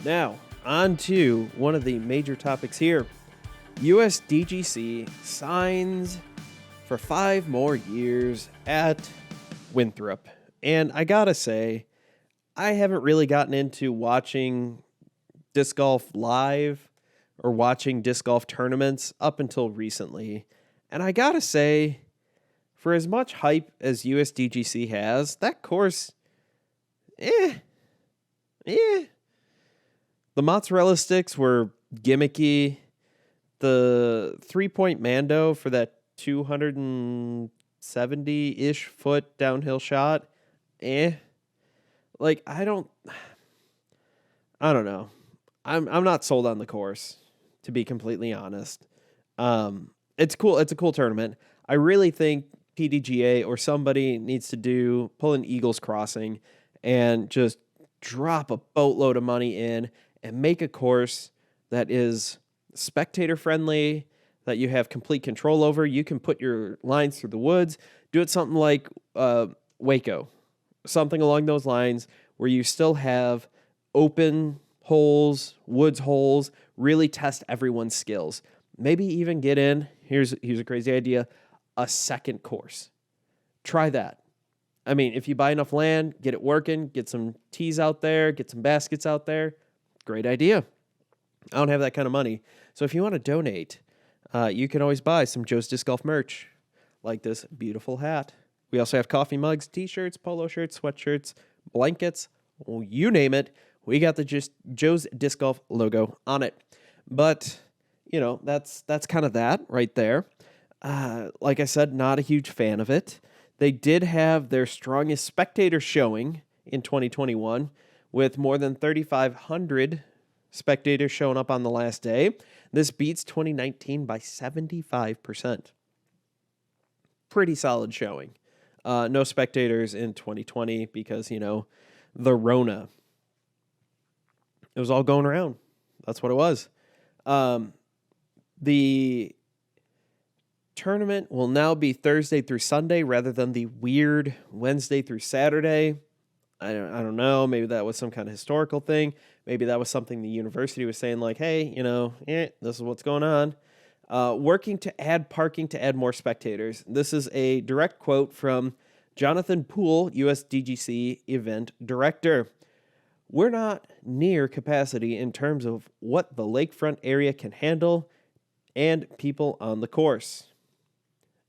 Now, on to one of the major topics here. USDGC signs for 5 more years at Winthrop. And I gotta say, I haven't really gotten into watching disc golf live or watching disc golf tournaments up until recently. And I gotta say, for as much hype as USDGC has, that course, eh. The mozzarella sticks were gimmicky. The 3-point Mando for that 270-ish foot downhill shot, Like, I don't know. I'm not sold on the course, to be completely honest. It's cool. It's a cool tournament. I really think PDGA or somebody needs to pull an Eagles Crossing and just drop a boatload of money in and make a course that is spectator friendly, that you have complete control over. You can put your lines through the woods. Do it something like Waco, something along those lines where you still have open holes, woods holes, really test everyone's skills. Maybe even get in, here's a crazy idea, a second course. Try that. I mean, if you buy enough land, get it working, get some tees out there, get some baskets out there, great idea. I don't have that kind of money. So if you want to donate, you can always buy some Joe's Disc Golf merch, like this beautiful hat. We also have coffee mugs, t-shirts, polo shirts, sweatshirts, blankets, you name it. We got the Joe's Disc Golf logo on it. But, that's kind of that right there. Like I said, not a huge fan of it. They did have their strongest spectator showing in 2021 with more than 3,500 spectators showing up on the last day. This beats 2019 by 75%. Pretty solid showing. No spectators in 2020 because, the Rona. It was all going around. That's what it was. The tournament will now be Thursday through Sunday rather than the weird Wednesday through Saturday. I don't know. Maybe that was some kind of historical thing. Maybe that was something the university was saying like, hey, this is what's going on. Working to add parking to add more spectators. This is a direct quote from Jonathon Poole, USDGC event director. We're not near capacity in terms of what the lakefront area can handle and people on the course.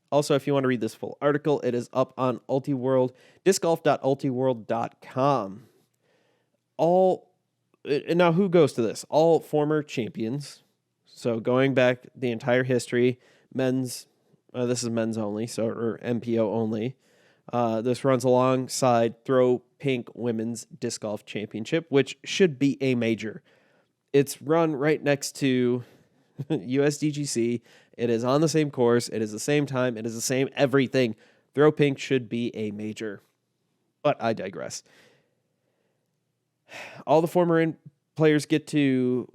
Also, if you want to read this full article, it is up on Ultiworld, discgolf.ultiworld.com. Now, who goes to this? All former champions. So going back the entire history, this is men's only, or MPO only. This runs alongside Throw Pink Women's Disc Golf Championship, which should be a major. It's run right next to USDGC. It is on the same course. It is the same time. It is the same everything. Throw Pink should be a major. But I digress. All the former winners get to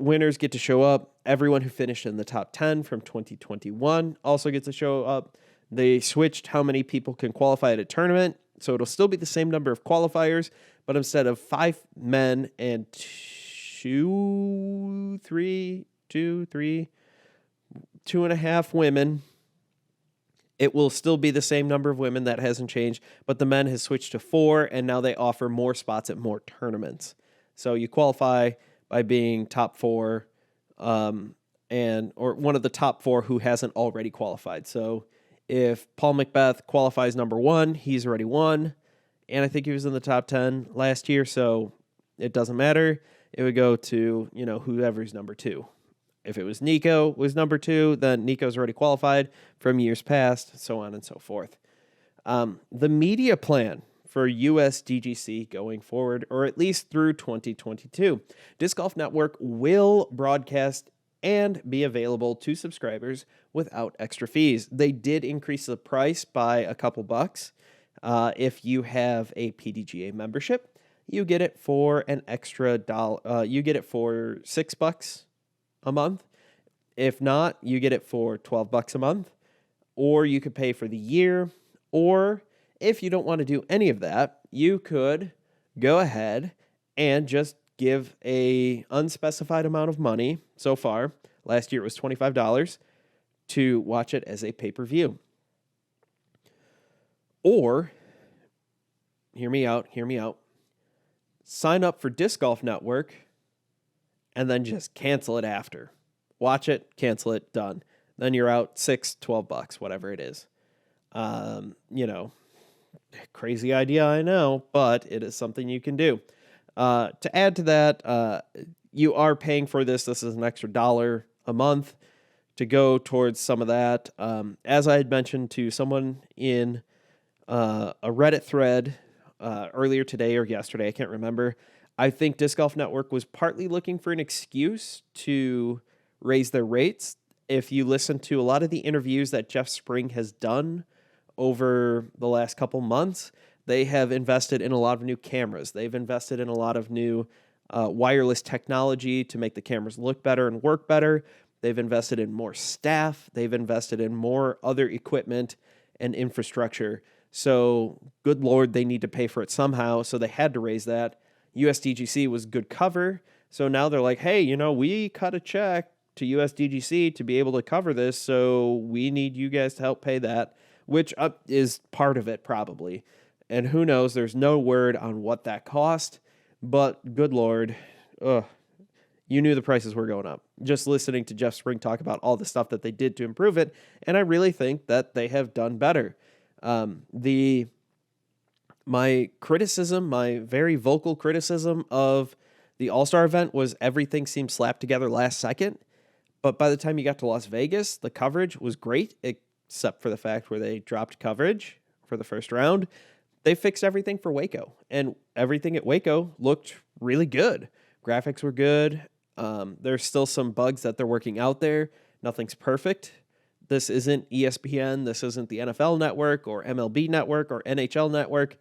show up. Everyone who finished in the top 10 from 2021 also gets to show up. They switched how many people can qualify at a tournament, so it'll still be the same number of qualifiers, but instead of 5 men and 2.5 women, it will still be the same number of women. That hasn't changed, but the men has switched to 4, and now they offer more spots at more tournaments. So you qualify by being top 4, or one of the top 4 who hasn't already qualified. So if Paul Macbeth qualifies number 1, he's already won, and I think he was in the top 10 last year, so it doesn't matter. It would go to, whoever's number 2. If it was Nico was number 2, then Nico's already qualified from years past, so on and so forth. The media plan for USDGC going forward, or at least through 2022. Disc Golf Network will broadcast and be available to subscribers without extra fees. They did increase the price by a couple bucks. If you have a PDGA membership, you get it for an extra $1. You get it for $6 a month. If not, you get it for $12 a month, or you could pay for the year, or if you don't want to do any of that, you could go ahead and just give a unspecified amount of money so far. Last year it was $25 to watch it as a pay-per-view. Or, hear me out. Sign up for Disc Golf Network and then just cancel it after. Watch it, cancel it, done. Then you're out $12, whatever it is. Crazy idea, I know, but it is something you can do. To add to that, you are paying for this. This is an extra $1 a month to go towards some of that. As I had mentioned to someone in a Reddit thread earlier today or yesterday, I can't remember, I think Disc Golf Network was partly looking for an excuse to raise their rates. If you listen to a lot of the interviews that Jeff Spring has done over the last couple months, they have invested in a lot of new cameras. They've invested in a lot of new wireless technology to make the cameras look better and work better. They've invested in more staff. They've invested in more other equipment and infrastructure. So, good Lord, they need to pay for it somehow. So they had to raise that. USDGC was good cover. So now they're like, hey, we cut a check to USDGC to be able to cover this. So we need you guys to help pay that, which is part of it probably. And who knows, there's no word on what that cost. But good Lord, you knew the prices were going up. Just listening to Jeff Spring talk about all the stuff that they did to improve it. And I really think that they have done better. My criticism, my very vocal criticism of the All-Star event was everything seemed slapped together last second. But by the time you got to Las Vegas, the coverage was great, except for the fact where they dropped coverage for the first round. They fixed everything for Waco, and everything at Waco looked really good. Graphics were good. There's still some bugs that they're working out there. Nothing's perfect. This isn't ESPN. This isn't the NFL Network or MLB Network or NHL Network.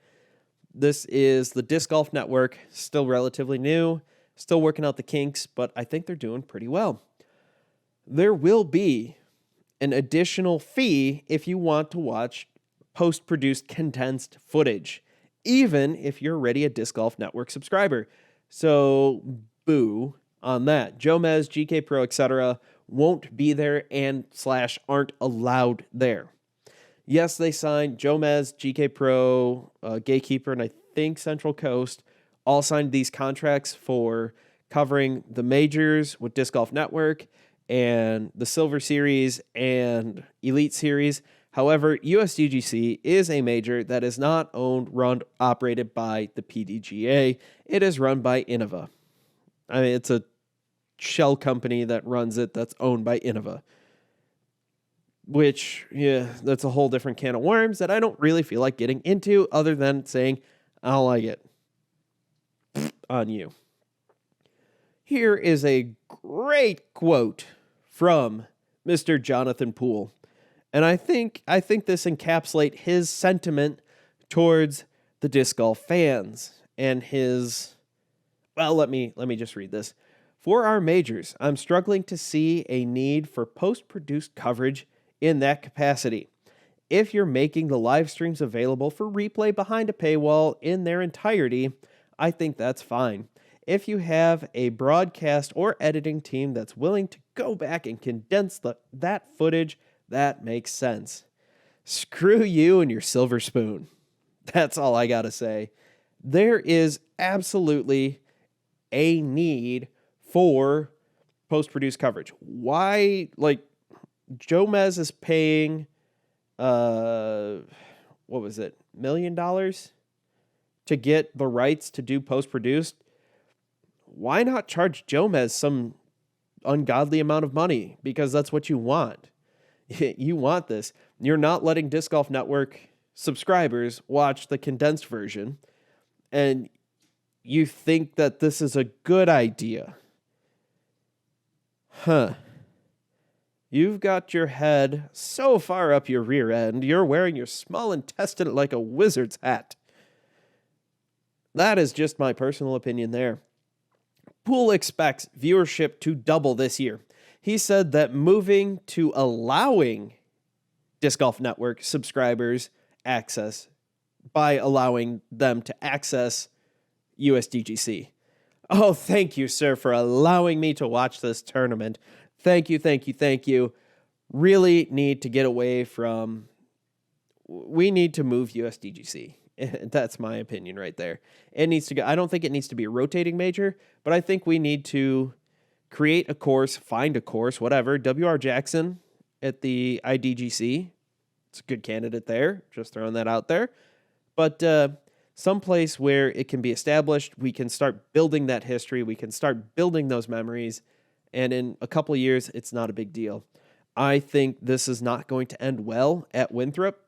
This is the Disc Golf Network, still relatively new, still working out the kinks, but I think they're doing pretty well. There will be an additional fee if you want to watch post-produced condensed footage, even if you're already a Disc Golf Network subscriber. So, boo on that. Jomez, GK Pro, etc. won't be there and / aren't allowed there. Yes, they signed Jomez, GK Pro, Gatekeeper, and I think Central Coast all signed these contracts for covering the majors with Disc Golf Network and the Silver Series and Elite Series. However, USDGC is a major that is not owned, run, operated by the PDGA. It is run by Innova. I mean, it's a shell company that runs it that's owned by Innova. Which, yeah, that's a whole different can of worms that I don't really feel like getting into other than saying, I don't like it. On you. Here is a great quote from Mr. Jonathon Poole. And I think this encapsulates his sentiment towards the disc golf fans and his, well, let me just read this. For our majors, I'm struggling to see a need for post-produced coverage in that capacity. If you're making the live streams available for replay behind a paywall in their entirety, I think that's fine. If you have a broadcast or editing team that's willing to go back and condense that footage, that makes sense. Screw you and your silver spoon. That's all I gotta say. There is absolutely a need for post-produced coverage. Why, Jomez is paying, $1 million to get the rights to do post-produced. Why not charge Jomez some ungodly amount of money? Because that's what you want. You want this. You're not letting Disc Golf Network subscribers watch the condensed version, and you think that this is a good idea. Huh. You've got your head so far up your rear end, you're wearing your small intestine like a wizard's hat. That is just my personal opinion there. Poole expects viewership to double this year. He said that moving to allowing Disc Golf Network subscribers access by allowing them to access USDGC. Oh, thank you, sir, for allowing me to watch this tournament. Thank you, thank you, thank you. Really need to get away from. We need to move USDGC. That's my opinion right there. It needs to go. I don't think it needs to be a rotating major, but I think we need to create a course, find a course, whatever. W.R. Jackson at the IDGC. It's a good candidate there. Just throwing that out there. But someplace where it can be established, we can start building that history, we can start building those memories, and in a couple of years, it's not a big deal. I think this is not going to end well at Winthrop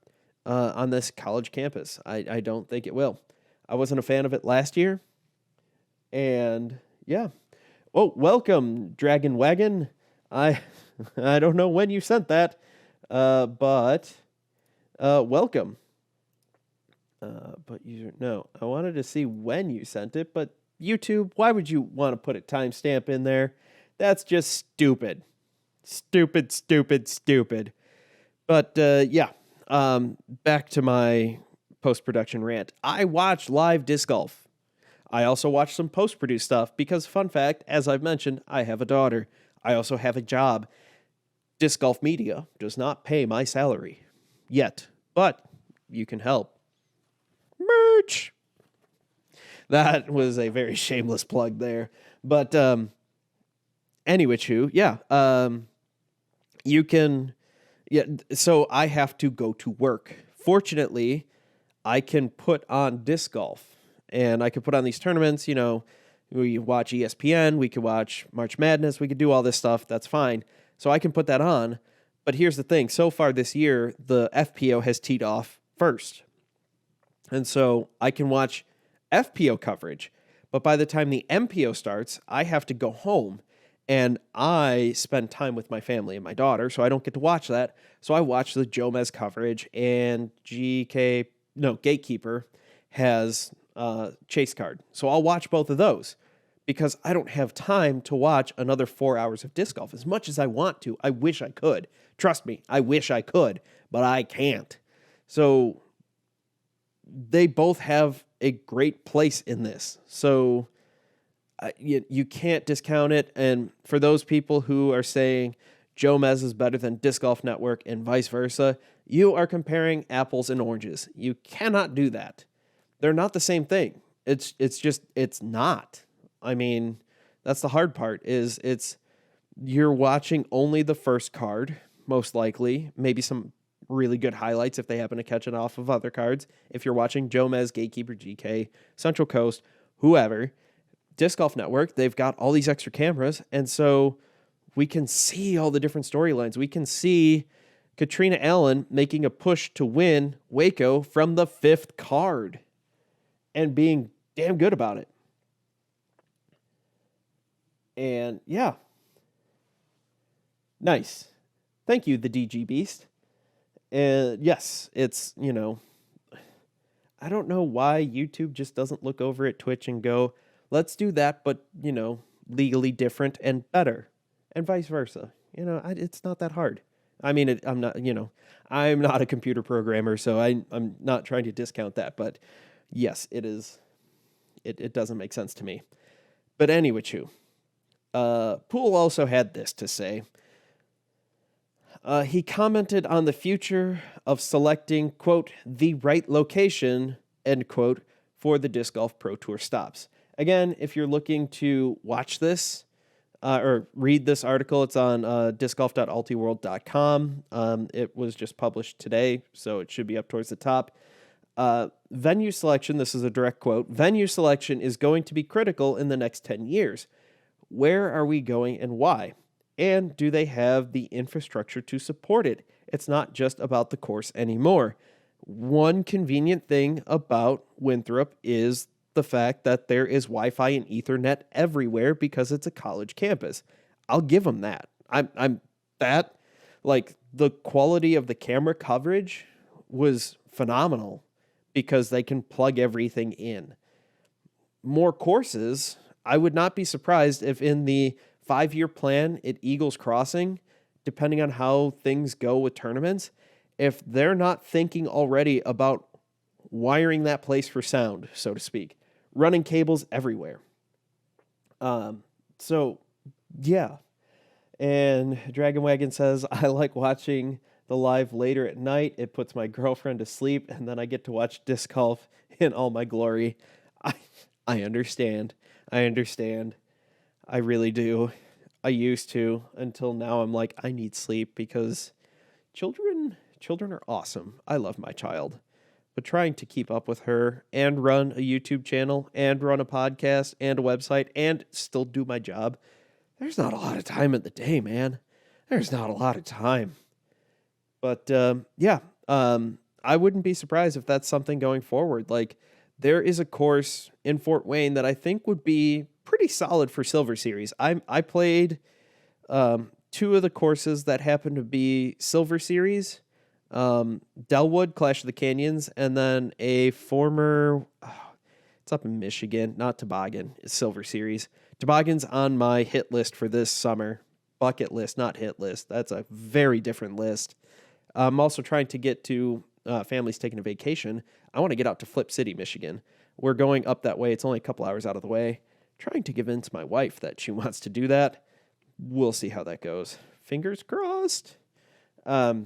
on this college campus. I don't think it will. I wasn't a fan of it last year, and yeah. Oh, welcome, Dragon Wagon. I don't know when you sent that, but welcome. But I wanted to see when you sent it, but YouTube, why would you want to put a timestamp in there? That's just stupid. Stupid. But back to my post-production rant. I watch live disc golf. I also watch some post-produced stuff because, fun fact, as I've mentioned, I have a daughter. I also have a job. Disc Golf Media does not pay my salary yet, but you can help. Merch. That was a very shameless plug there. But anyway, you can, so I have to go to work. Fortunately, I can put on disc golf, and I can put on these tournaments. We watch ESPN, we could watch March Madness, we could do all this stuff. That's fine. So I can put that on. But here's the thing. So far this year, the FPO has teed off first. And so I can watch FPO coverage, but by the time the MPO starts, I have to go home, and I spend time with my family and my daughter, so I don't get to watch that. So I watch the Jomez coverage, and Gatekeeper has Chase Card. So I'll watch both of those because I don't have time to watch another 4 hours of disc golf as much as I want to. I wish I could. Trust me, I wish I could, but I can't. So they both have a great place in this. So you can't discount it. And for those people who are saying Jomez is better than Disc Golf Network and vice versa, you are comparing apples and oranges. You cannot do that. They're not the same thing. It's not. I mean, that's the hard part is you're watching only the first card, most likely, maybe some really good highlights if they happen to catch it off of other cards. If you're watching Jomez, Gatekeeper, GK, Central Coast, whoever, Disc Golf Network, they've got all these extra cameras, and so we can see all the different storylines. We can see Katrina Allen making a push to win Waco from the 5th card and being damn good about it. And yeah. Nice. Thank you, the DG Beast. And yes, it's, I don't know why YouTube just doesn't look over at Twitch and go, let's do that, but, legally different and better, and vice versa. It's not that hard. I mean, I'm not a computer programmer, so I'm not trying to discount that, but yes, it is. It doesn't make sense to me. But anyway, Poole also had this to say. He commented on the future of selecting, quote, the right location, end quote, for the Disc Golf Pro Tour stops. Again, if you're looking to watch this or read this article, it's on discgolf.altiworld.com. It was just published today, so it should be up towards the top. Venue selection, this is a direct quote, venue selection is going to be critical in the next 10 years. Where are we going and why? And do they have the infrastructure to support it? It's not just about the course anymore. One convenient thing about Winthrop is the fact that there is Wi-Fi and Ethernet everywhere because it's a college campus. I'll give them that. The quality of the camera coverage was phenomenal because they can plug everything in. More courses, I would not be surprised if in the 5-year plan at Eagles Crossing, depending on how things go with tournaments, if they're not thinking already about wiring that place for sound, so to speak, running cables everywhere. So yeah. And Dragon Wagon says, I like watching the live later at night. It puts my girlfriend to sleep, and then I get to watch disc golf in all my glory. I I understand. I understand. I really do. I used to until now I'm like, I need sleep because children are awesome. I love my child. But trying to keep up with her and run a YouTube channel and run a podcast and a website and still do my job, there's not a lot of time in the day, man. There's not a lot of time. But yeah, I wouldn't be surprised if that's something going forward. Like, there is a course in Fort Wayne that I think would be pretty solid for Silver Series. I played two of the courses that happen to be Silver Series, Delwood, Clash of the Canyons, and then a former, it's up in Michigan, not Toboggan, it's Silver Series. Toboggan's on my hit list for this summer. Bucket list, not hit list. That's a very different list. I'm also trying to get to families taking a vacation. I want to get out to Flip City, Michigan. We're going up that way. It's only a couple hours out of the way. Trying to convince my wife that she wants to do that. We'll see how that goes. Fingers crossed. There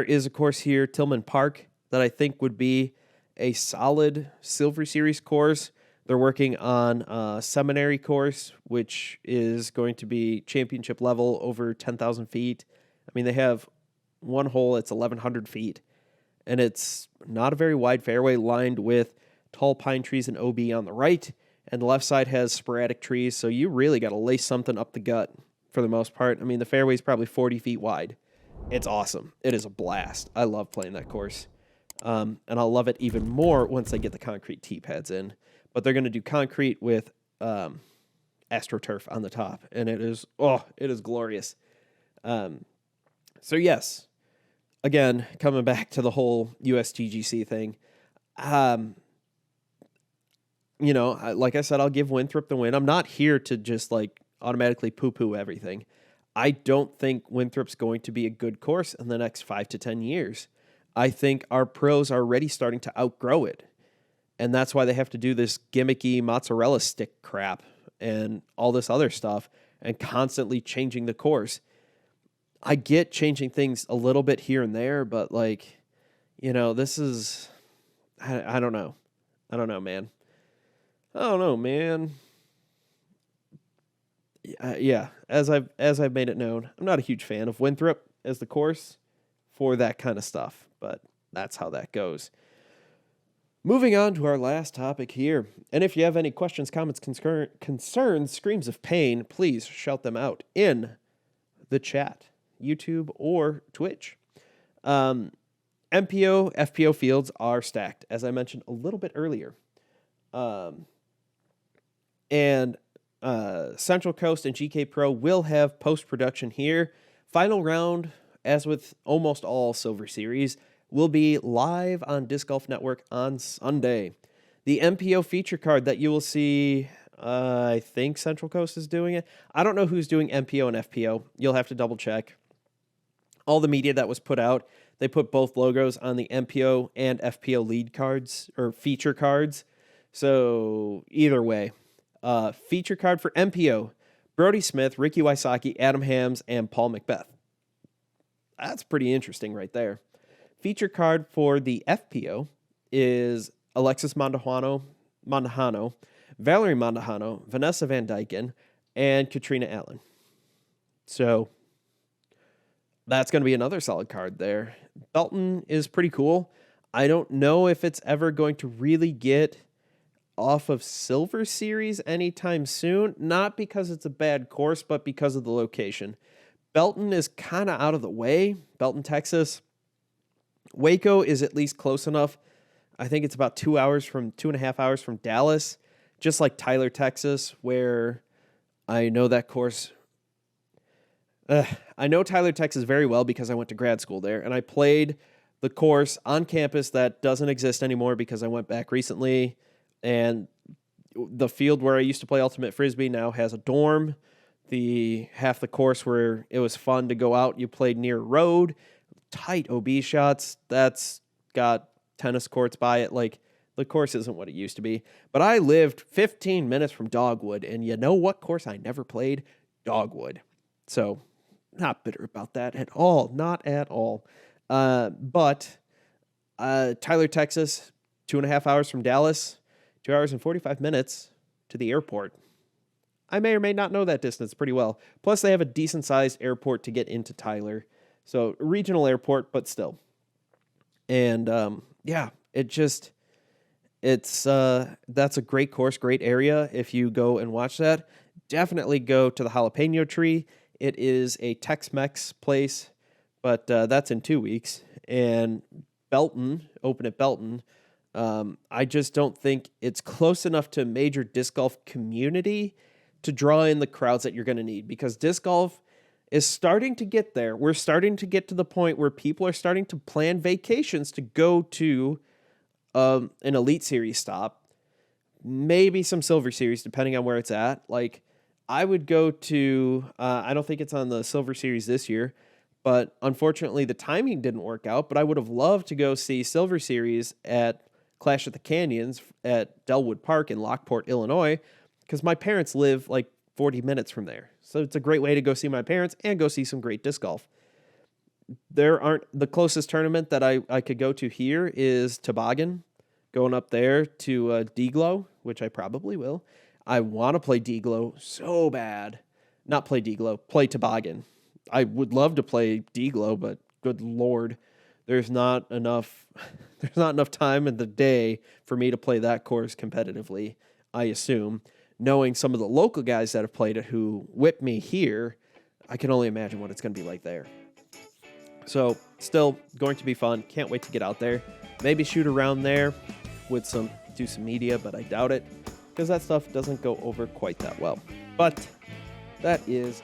is a course here, Tillman Park, that I think would be a solid Silver Series course. They're working on a seminary course, which is going to be championship level over 10,000 feet. I mean, they have one hole, it's 1,100 feet, and it's not a very wide fairway lined with tall pine trees and OB on the right, and the left side has sporadic trees, so you really got to lace something up the gut for the most part. I mean, the fairway is probably 40 feet wide. It's awesome. It is a blast. I love playing that course, and I'll love it even more once they get the concrete tee pads in. But they're going to do concrete with AstroTurf on the top, and it is glorious. So yes, again, coming back to the whole USDGC thing, like I said, I'll give Winthrop the win. I'm not here to just like automatically poo-poo everything. I don't think Winthrop's going to be a good course in the next 5 to 10 years. I think our pros are already starting to outgrow it. And that's why they have to do this gimmicky mozzarella stick crap and all this other stuff and constantly changing the course. I get changing things a little bit here and there, but this is, I don't know. I don't know, man. Yeah, as I've made it known, I'm not a huge fan of Winthrop as the course for that kind of stuff, but that's how that goes. Moving on to our last topic here. And if you have any questions, comments, concerns, screams of pain, please shout them out in the chat, YouTube or Twitch. MPO, FPO fields are stacked, as I mentioned a little bit earlier. And Central Coast and GK Pro will have post-production here. Final round, as with almost all Silver Series, will be live on Disc Golf Network on Sunday. The MPO feature card that you will see, I think Central Coast is doing it. I don't know who's doing MPO and FPO. You'll have to double check. All the media that was put out, they put both logos on the MPO and FPO lead cards or feature cards. So either way, feature card for MPO, Brody Smith, Ricky Wysocki, Adam Hams, and Paul Macbeth. That's pretty interesting right there. Feature card for the FPO is Alexis Mondahano, Valerie Mondahano, Vanessa Van Dyken, and Katrina Allen. So that's going to be another solid card there. Belton is pretty cool. I don't know if it's ever going to really get off of Silver Series anytime soon, not because it's a bad course, but because of the location. Belton is kind of out of the way. Belton, Texas. Waco is at least close enough. I think it's about 2.5 hours from Dallas, just like Tyler, Texas, where I know that course. I know Tyler, Texas very well because I went to grad school there, and I played the course on campus that doesn't exist anymore because I went back recently, and the field where I used to play Ultimate Frisbee now has a dorm. The half the course where it was fun to go out, you played near road, tight OB shots. That's got tennis courts by it. Like, The course isn't what it used to be. But I lived 15 minutes from Dogwood, and you know what course I never played? Dogwood. So, not bitter about that at all. Not at all. But Tyler, Texas, 2.5 hours from Dallas, 2 hours and 45 minutes to the airport. I may or may not know that distance pretty well. Plus, they have a decent-sized airport to get into Tyler. So, regional airport, but still. And, that's a great course, great area. If you go and watch that, definitely go to the Jalapeno Tree. It is a Tex-Mex place, but that's in 2 weeks. And Belton, open at Belton, I just don't think it's close enough to a major disc golf community to draw in the crowds that you're going to need, because disc golf is starting to get there. We're starting to get to the point where people are starting to plan vacations to go to an Elite Series stop, maybe some Silver Series, depending on where it's at. Like, I would go to, I don't think it's on the Silver Series this year, but unfortunately the timing didn't work out, but I would have loved to go see Silver Series at Clash at the Canyons at Delwood Park in Lockport, Illinois, because my parents live like 40 minutes from there. So it's a great way to go see my parents and go see some great disc golf. The closest tournament that I could go to here is Toboggan, going up there to D-Glow, which I probably will. I want to play D-Glow so bad. Not play D-Glow, play Toboggan. I would love to play D-Glow, but good Lord, there's not enough time in the day for me to play that course competitively, I assume. Knowing some of the local guys that have played it who whip me here, I can only imagine what it's going to be like there. So, still going to be fun. Can't wait to get out there. Maybe shoot around there with do some media, but I doubt it, because that stuff doesn't go over quite that well. But that is